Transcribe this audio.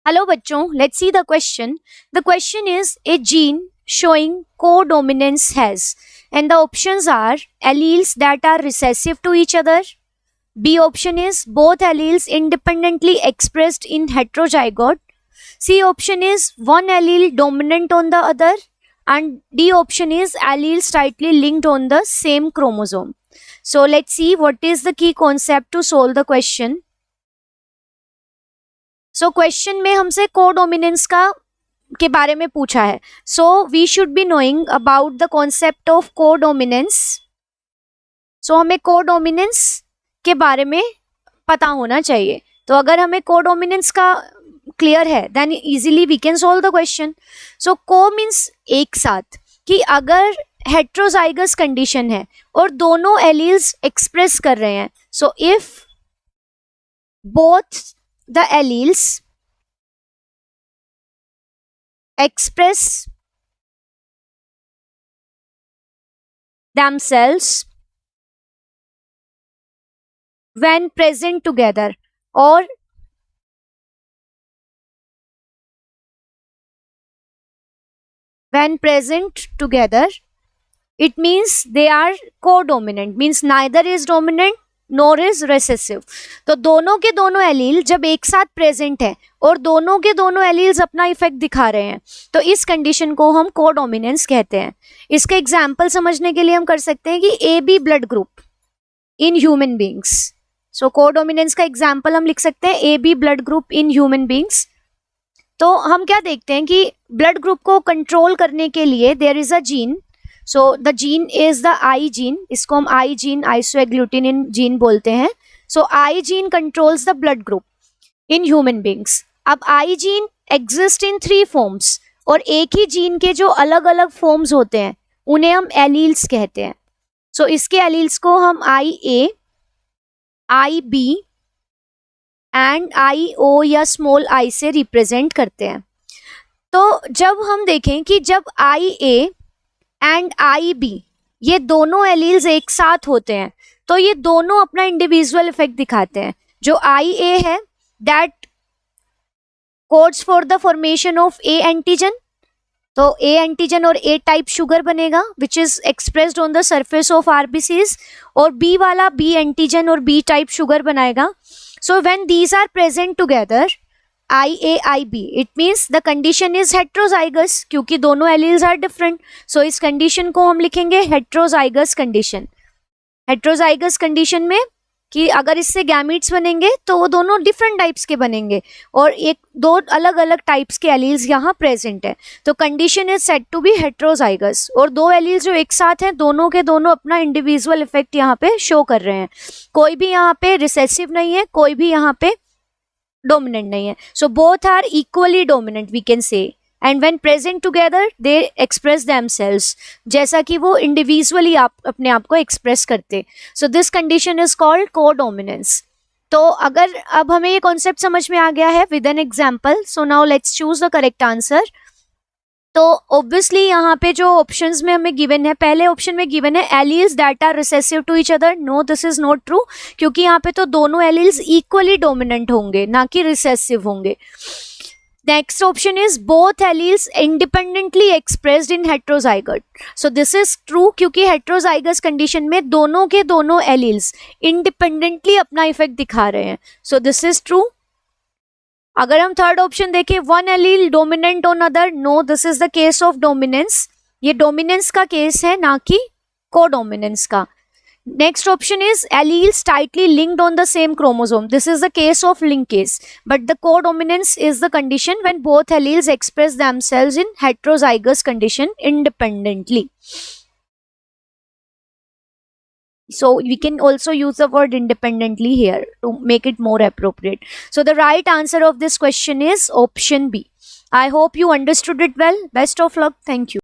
Hello बच्चों, let's see the question. The question is a gene showing codominance has, and the options are alleles that are recessive to each other. B option is both alleles independently expressed in heterozygote. C option is one allele dominant on the other, and D option is alleles tightly linked on the same chromosome. So let's see what is the key concept to solve the question. So question में हमसे codominance के बारे में पूछा है. So we should be knowing about the concept of codominance. So हमें codominance के बारे में पता होना चाहिए. तो अगर हमें कोडोमिनेंस का क्लियर है then easily we can solve the question. So co means एक साथ, कि अगर हेट्रोजाइगस कंडीशन है और दोनों एलील्स एक्सप्रेस कर रहे हैं, so if both the alleles express themselves when present together, or when present together, it means they are codominant, means neither is dominant NOR is recessive. तो दोनों के दोनों एलील जब एक साथ प्रेजेंट है और दोनों के दोनों एलील्स अपना इफेक्ट दिखा रहे हैं, तो इस कंडीशन को हम कोडोमिनेंस कहते हैं. इसका एग्जांपल समझने के लिए हम कर सकते हैं कि A B blood group in human beings. So codominance का एग्जांपल हम लिख सकते हैं A B blood group in human beings. तो हम क्या देखते हैं कि ब्लड ग्रुप को कंट्रोल करने के लिए there is a gene. So the gene is the I gene. इसको हम I gene, isoagglutinin gene बोलते हैं. So I gene controls the blood group in human beings. अब I gene exist in 3 forms, और एक ही जीन के जो अलग अलग फॉर्म्स होते हैं उन्हें हम एलील्स कहते हैं. So इसके एलील्स को हम IA, IB एंड IO या स्मॉल I से रिप्रेजेंट करते हैं. तो जब हम देखें कि जब IA एंड IB ये दोनों एलील्स एक साथ होते हैं, तो ये दोनों अपना इंडिविजुअल इफेक्ट दिखाते हैं. जो IA है that codes for the formation of A antigen. तो A एंटीजन और A टाइप शुगर बनेगा which is expressed on the surface of RBCs, और B वाला B एंटीजन और B टाइप शुगर बनाएगा. So when these are present together IAIB, it means the condition is heterozygous, क्योंकि दोनों alleles are different. सो इस condition को हम लिखेंगे हेट्रोजाइगस कंडीशन. हेट्रोजाइगस कंडीशन में कि अगर इससे गैमीट्स बनेंगे तो वो दोनों डिफरेंट टाइप्स के बनेंगे, और एक दो अलग अलग टाइप्स के एलील्स यहाँ प्रेजेंट है. तो condition is said to be heterozygous, और दो एलील्स जो एक साथ हैं दोनों के दोनों अपना इंडिविजुअल इफेक्ट यहाँ पे शो कर रहे हैं. कोई भी यहाँ पे रिसेसिव नहीं है, कोई भी यहाँ पे डोमिनेंट नहीं है. So both are equally dominant we can say, and when present together they express themselves, जैसा कि वो इंडिविजुअली अपने आप को एक्सप्रेस करते. So this condition is called codominance. तो अगर अब हमें ये कॉन्सेप्ट समझ में आ गया है with an example, so now let's choose the correct answer. तो ऑब्वियसली यहाँ पे जो ऑप्शंस में हमें गिवन है, पहले ऑप्शन में गिवन है alleles that are recessive to each other. No, this is not true, क्योंकि यहाँ पे तो दोनों एलील्स इक्वली डोमिनेंट होंगे, ना कि रिसेसिव होंगे. Next option is both alleles independently expressed in heterozygote. So this is true, क्योंकि हेट्रोजाइगस कंडीशन में दोनों के दोनों एलील्स इंडिपेंडेंटली अपना इफेक्ट दिखा रहे हैं. So this is true. अगर हम थर्ड ऑप्शन देखें, one allele dominant on other, no, this is the case of dominance. ये डोमिनेंस का केस है, ना कि कोडोमिनेंस का. Next option is alleles tightly linked on the same chromosome. This is the case of linkage, but the codominance is the condition when both alleles express themselves in heterozygous condition independently. So we can also use the word independently here to make it more appropriate. So the right answer of this question is option B. I hope you understood it well. Best of luck. Thank you.